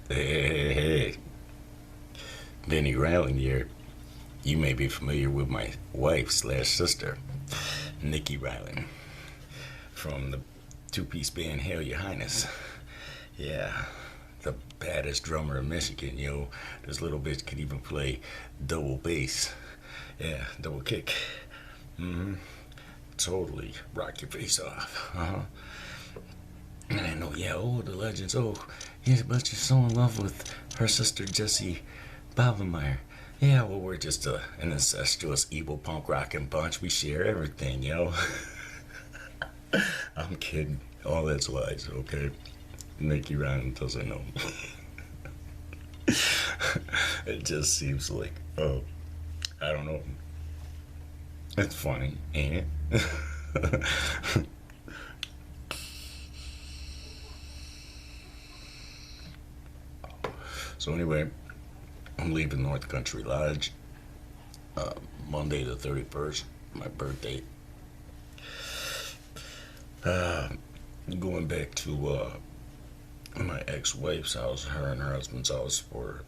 Hey, Vinny Ryland here. You may be familiar with my wife slash sister, Nikki Ryland, from the two-piece band Hail Your Highness. Yeah, the baddest drummer in Michigan, yo. This little bitch could even play double bass. Yeah, double kick. Mm-hmm. Totally rock your face off. Uh-huh. And I know, yeah, oh, the legends. Oh, yeah, but you're so in love with her sister Jessie Bovenmeyer. Yeah, well, we're just an incestuous, evil punk rockin' bunch. We share everything, yo. I'm kidding. All that's lies, okay? Nikki Ryan doesn't know. It just seems like, oh, I don't know. It's funny, ain't it? So anyway, I'm leaving North Country Lodge Monday the 31st, my birthday. Uh, Going back to my ex-wife's house, her and her husband's house, for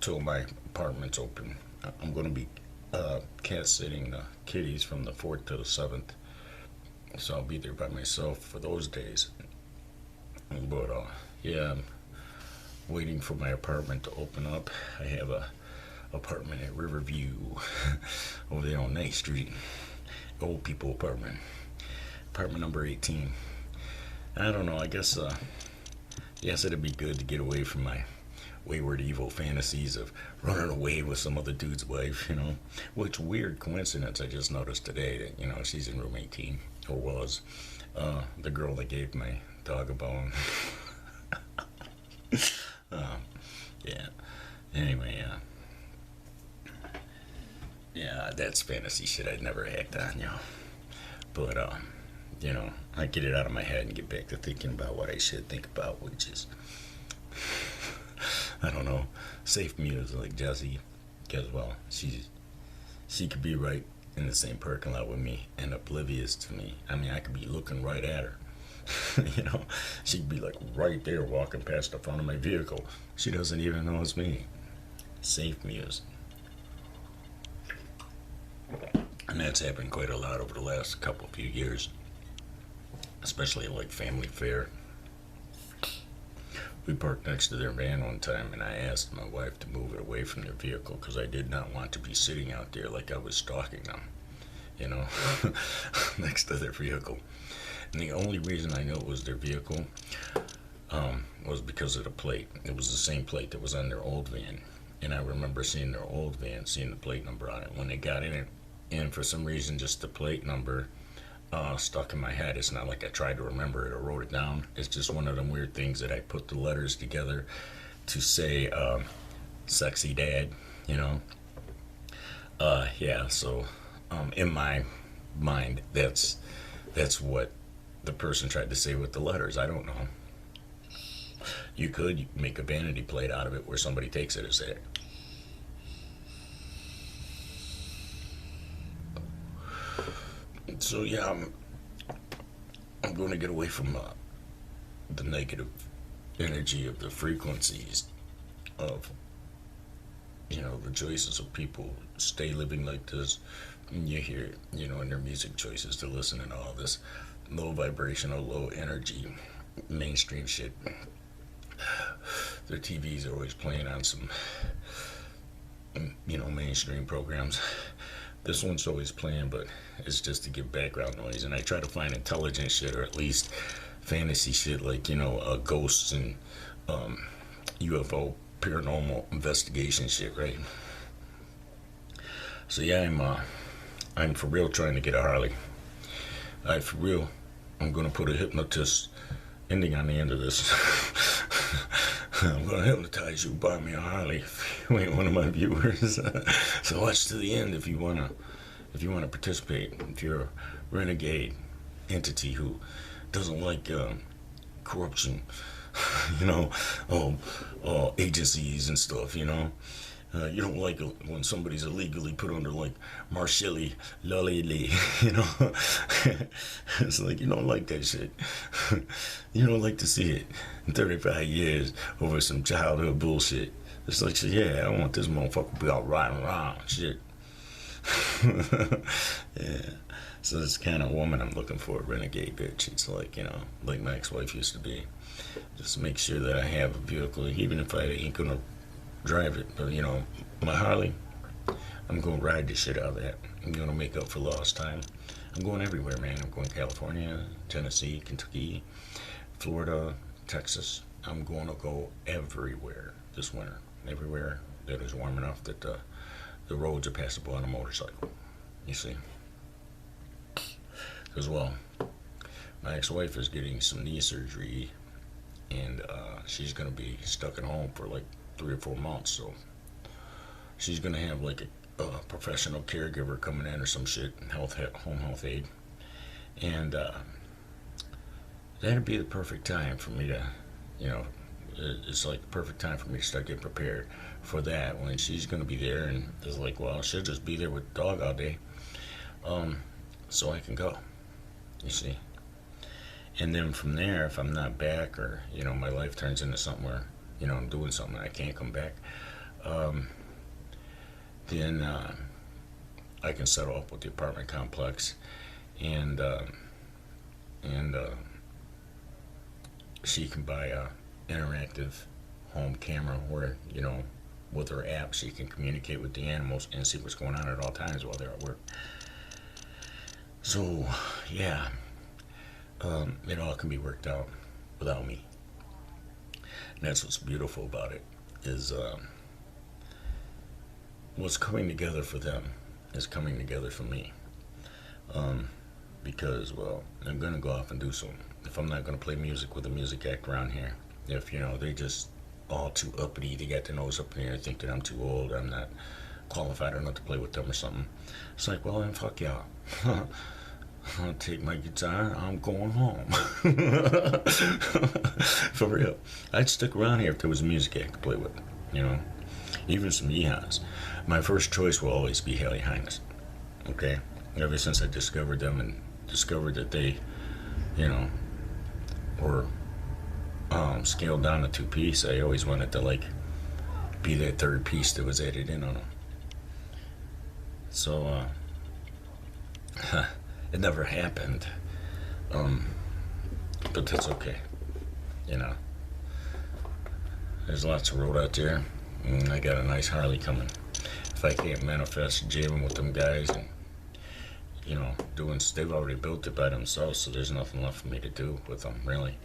till my apartment's open. I'm going to be cat sitting the kitties from the 4th to the 7th, so I'll be there by myself for those days. But yeah, I'm waiting for my apartment to open up. I have a apartment at Riverview over there on Ninth Street. Old people apartment number 18. I don't know, I guess yes, it'd be good to get away from my wayward evil fantasies of running away with some other dude's wife, you know. Which weird coincidence, I just noticed today that, you know, she's in room 18, or was. The girl that gave my dog a bone. Yeah. Anyway, yeah, that's fantasy shit I'd never act on, you know. But, you know, I get it out of my head and get back to thinking about what I should think about, which is, I don't know, safe music like Jessie, because, well, she could be right in the same parking lot with me and oblivious to me. I mean, I could be looking right at her. You know, she'd be like right there walking past the front of my vehicle. She doesn't even know it's me. Safe music. And that's happened quite a lot over the last few years, especially like family fare. We parked next to their van one time, and I asked my wife to move it away from their vehicle because I did not want to be sitting out there like I was stalking them, you know, next to their vehicle. And the only reason I knew it was their vehicle was because of the plate. It was the same plate that was on their old van. And I remember seeing their old van, seeing the plate number on it. When they got in it, and for some reason, just the plate number stuck in my head. It's not like I tried to remember it or wrote it down. It's just one of them weird things that I put the letters together to say sexy dad, you know. Yeah, so in my mind, that's what the person tried to say with the letters. I don't know. You could make a vanity plate out of it where somebody takes it as that. So yeah, I'm going to get away from the negative energy of the frequencies of, you know, the choices of people stay living like this. And you hear, you know, in their music choices to listen to all this low vibrational, low energy mainstream shit. Their TVs are always playing on some, you know, mainstream programs. This one's always playing, but it's just to give background noise. And I try to find intelligent shit, or at least fantasy shit, like, you know, ghosts and UFO paranormal investigation shit, right? So yeah, I'm for real trying to get a Harley. For real, I'm gonna put a hypnotist ending on the end of this. I'm gonna hypnotize you, buy me a Harley if you ain't one of my viewers. So watch to the end if you wanna participate. If you're a renegade entity who doesn't like corruption, you know, agencies and stuff, you know. You don't like when somebody's illegally put under like Marshali Lolili, you know. It's like you don't like that shit. You don't like to see it in 35 years over some childhood bullshit. It's like, yeah, I don't want this motherfucker to be all riding around shit. Yeah. So this kind of woman I'm looking for, a renegade bitch. It's like, you know, like my ex-wife used to be. Just make sure that I have a vehicle, even if I ain't gonna drive it. But you know, my Harley, I'm gonna ride the shit out of that. I'm gonna make up for lost time. I'm going everywhere, man. I'm going California, Tennessee, Kentucky, Florida, Texas. I'm gonna go everywhere this winter. Everywhere that is warm enough that the roads are passable on a motorcycle. You see? Because, well, my ex-wife is getting some knee surgery, and she's going to be stuck at home for like 3 or 4 months, so she's going to have like a professional caregiver coming in or some shit, home health aide, and that'd be the perfect time for me to, you know, it's like the perfect time for me to start getting prepared for that when she's going to be there, and it's like, well, she'll just be there with the dog all day, so I can go. You see, and then from there, if I'm not back, or you know, my life turns into something where, you know, I'm doing something and I can't come back, then I can settle up with the apartment complex, and she can buy a interactive home camera where, you know, with her app she can communicate with the animals and see what's going on at all times while they're at work. So, yeah, it all can be worked out without me. And that's what's beautiful about it, is what's coming together for them is coming together for me. Because, well, I'm going to go off and do something. If I'm not going to play music with a music act around here, if, you know, they just all too uppity, they got their nose up in the air, think that I'm too old, I'm not qualified enough to play with them or something. It's like, well, then fuck y'all. I'll take my guitar, I'm going home. For real. I'd stick around here if there was music I could play with, you know. Even some yeehaws. My first choice will always be Haley Hines. Okay? Ever since I discovered them and discovered that they, you know, were scaled down to 2-piece, I always wanted to, like, be that third piece that was added in on them. So, it never happened, but that's okay, you know. There's lots of road out there, and I got a nice Harley coming. If I can't manifest jamming with them guys and, you know, they've already built it by themselves, so there's nothing left for me to do with them, really.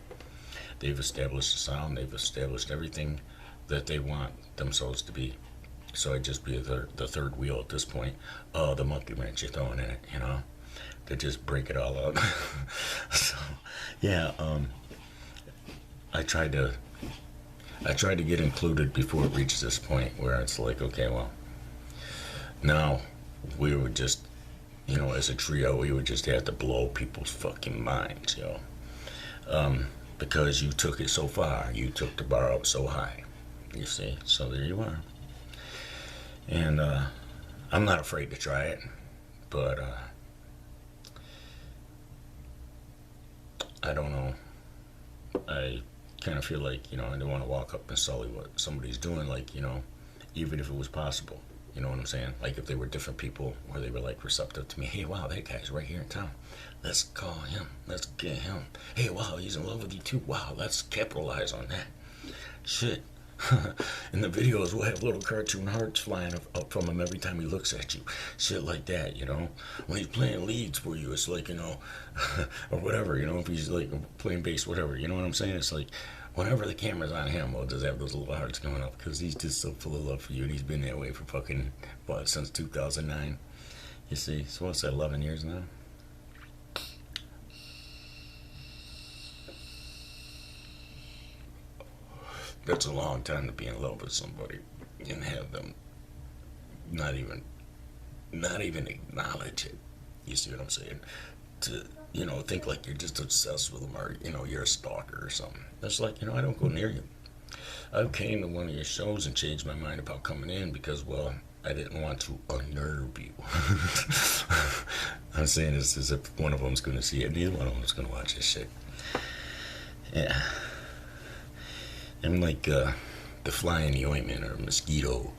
They've established the sound, they've established everything that they want themselves to be. So I'd just be the third wheel at this point. Oh, the monkey wrench you're throwing in it, you know, to just break it all up. So, yeah, I tried to get included before it reached this point where it's like, okay, well, now we would just, you know, as a trio, we would just have to blow people's fucking minds, you know, because you took it so far, you took the bar up so high, you see. So there you are. And I'm not afraid to try it, but I don't know. I kind of feel like, you know, I don't want to walk up and sully what somebody's doing, like, you know, even if it was possible. You know what I'm saying? Like if they were different people, where they were like receptive to me. Hey, wow, that guy's right here in town. Let's call him. Let's get him. Hey, wow, he's in love with you too. Wow, let's capitalize on that. Shit. In the videos, we'll have little cartoon hearts flying up from him every time he looks at you. Shit like that, you know? When he's playing leads for you, it's like, you know, or whatever, you know, if he's like playing bass, whatever, you know what I'm saying? It's like, whenever the camera's on him, we'll just have those little hearts coming up, because he's just so full of love for you, and he's been that way for fucking, what, since 2009. You see? So what's that, 11 years now? That's a long time to be in love with somebody and have them not even acknowledge it. You see what I'm saying? To, you know, think like you're just obsessed with them, or, you know, you're a stalker or something. That's like, you know, I don't go near you. I came to one of your shows and changed my mind about coming in because, well, I didn't want to unnerve you. I'm saying this as if one of them's going to see it. Neither one of them's going to watch this shit. Yeah. I'm like the fly in the ointment or a mosquito.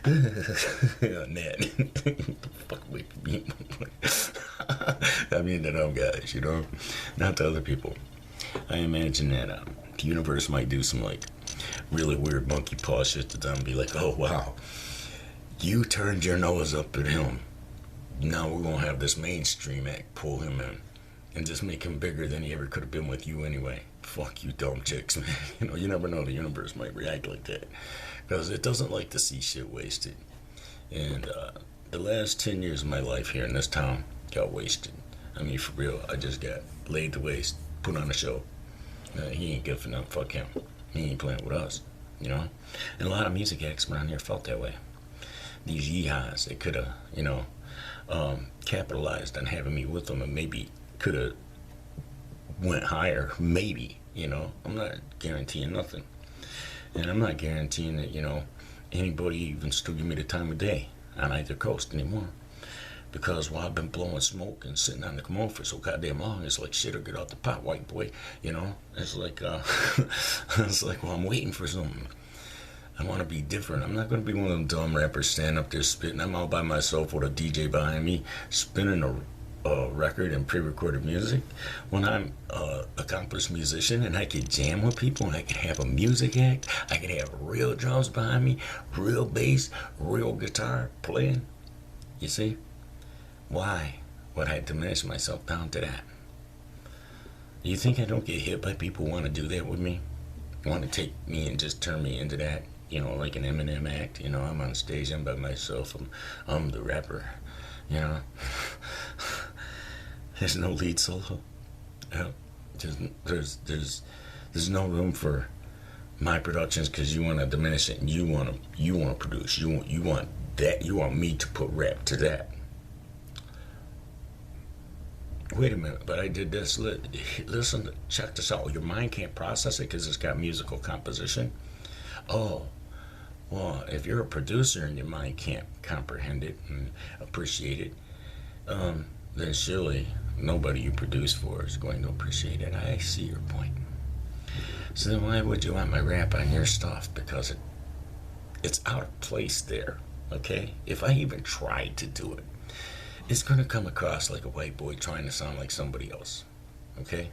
Net. Fuck away from me. I mean the dumb guys, you know? Not the other people. I imagine that the universe might do some like really weird monkey paw shit to them and be like, oh wow, you turned your nose up at him. Now we're gonna have this mainstream act pull him in and just make him bigger than he ever could have been with you anyway. Fuck you dumb chicks, man. You know, you never know, the universe might react like that. Because it doesn't like to see shit wasted. And the last 10 years of my life here in this town got wasted. I mean, for real, I just got laid to waste, put on a show. He ain't good for nothing, fuck him. He ain't playing with us, you know? And a lot of music acts around here felt that way. These yeehaws, they could have, you know, capitalized on having me with them and maybe could have went higher, maybe, you know? I'm not guaranteeing nothing. And I'm not guaranteeing that, you know, anybody even still give me the time of day on either coast anymore. Because, well, I've been blowing smoke and sitting on the commode for so goddamn long, it's like, shit, or get out the pot, white boy, you know? It's like, it's like, well, I'm waiting for something. I want to be different. I'm not going to be one of them dumb rappers standing up there spitting. I'm all by myself with a DJ behind me, spinning a record and pre-recorded music. When I'm an accomplished musician and I could jam with people and I could have a music act, I could have real drums behind me, real bass, real guitar playing. You see? Why would I diminish myself down to that? You think I don't get hit by people who want to do that with me? Want to take me and just turn me into that? You know, like an Eminem act. You know, I'm on stage, I'm by myself, I'm the rapper. You know? There's no lead solo. There's no room for my productions because you want to diminish it and you want to produce. You want that. You want me to put rap to that. Wait a minute, but I did this. Listen, check this out. Your mind can't process it because it's got musical composition. Oh, well, if you're a producer and your mind can't comprehend it and appreciate it, then surely nobody you produce for is going to appreciate it. I see your point. So then why would you want my rap on your stuff? Because it's out of place there, okay? If I even tried to do it, it's going to come across like a white boy trying to sound like somebody else, okay?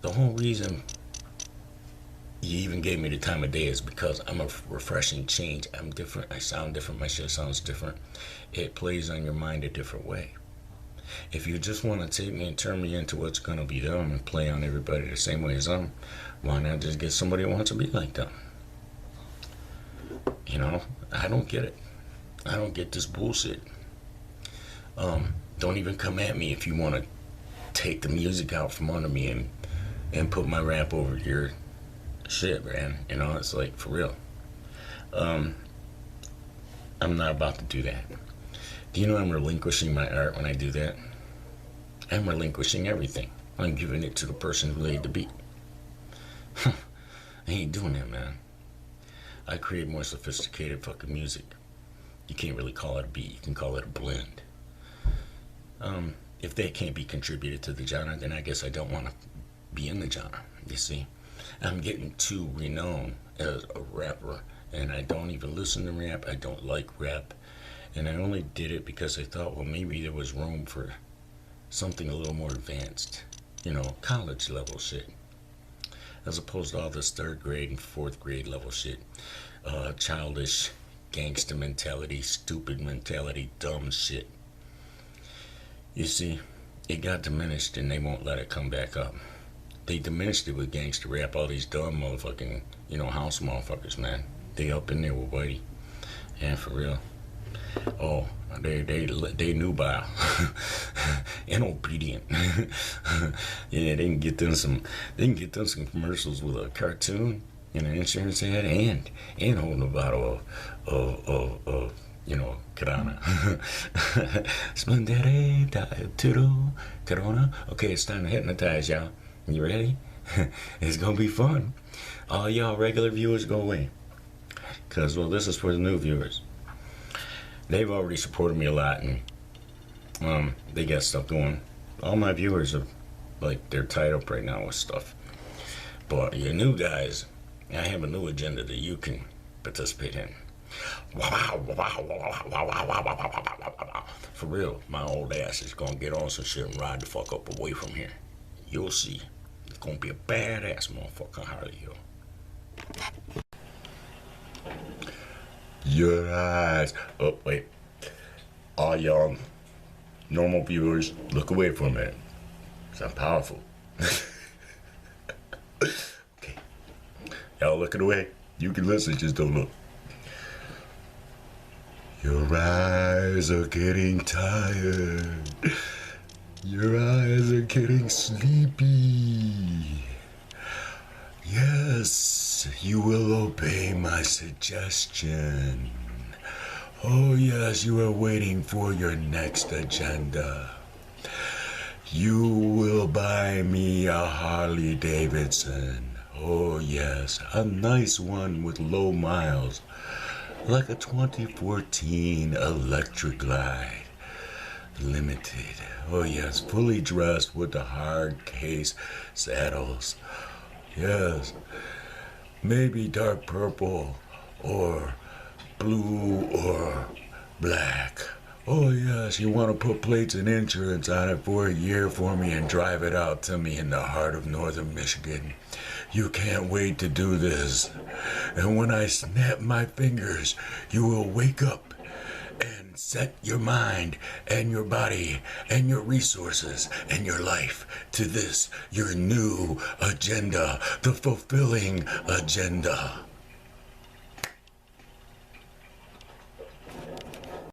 The whole reason you even gave me the time of day is because I'm a refreshing change. I'm different. I sound different. My shit sounds different. It plays on your mind a different way. If you just want to take me and turn me into what's going to be them and play on everybody the same way as them, why not just get somebody who wants to be like them? You know, I don't get it. I don't get this bullshit. Don't even come at me if you want to take the music out from under me and put my rap over your shit, man. You know, it's like, for real. I'm not about to do that. Do you know I'm relinquishing my art when I do that? I'm relinquishing everything. I'm giving it to the person who laid the beat. I ain't doing that, man. I create more sophisticated fucking music. You can't really call it a beat. You can call it a blend. If that can't be contributed to the genre, then I guess I don't want to be in the genre, you see. I'm getting too renowned as a rapper, and I don't even listen to rap. I don't like rap. And I only did it because I thought, well, maybe there was room for something a little more advanced, you know, college level shit, as opposed to all this third grade and fourth grade level shit, childish gangster mentality, stupid mentality, dumb shit. You see, it got diminished and they won't let it come back up. They diminished it with gangster rap, all these dumb motherfucking, you know, house motherfuckers, man. They up in there with Whitey. Yeah, for real. Oh, they nubile and obedient. Yeah, they can get them some commercials with a cartoon and an insurance ad and holding a bottle of you know, Corona. Splendere, Corona. Okay, it's time to hypnotize y'all. You ready? It's gonna be fun. All y'all regular viewers go away. Cause well, this is for the new viewers. They've already supported me a lot, and they got stuff going. All my viewers are like they're tied up right now with stuff. But you new guys, I have a new agenda that you can participate in. For real, my old ass is gonna get on some shit and ride the fuck up away from here. You'll see. It's gonna be a badass motherfucker Harley Hill. Your eyes. Oh, wait. All y'all normal viewers, look away for a minute. Cause I'm powerful. Okay. Y'all looking away? You can listen, just don't look. Your eyes are getting tired. Your eyes are getting sleepy. Yes, you will obey my suggestion. Oh yes, you are waiting for your next agenda. You will buy me a Harley Davidson. Oh yes, a nice one with low miles. Like a 2014 Electric Glide. Limited. Oh yes, fully dressed with the hard case saddles. Yes, maybe dark purple or blue or black. Oh yes, you want to put plates and insurance on it for a year for me and drive it out to me in the heart of northern Michigan. You can't wait to do this. And when I snap my fingers, you will wake up and set your mind and your body and your resources and your life to this, your new agenda, the fulfilling agenda.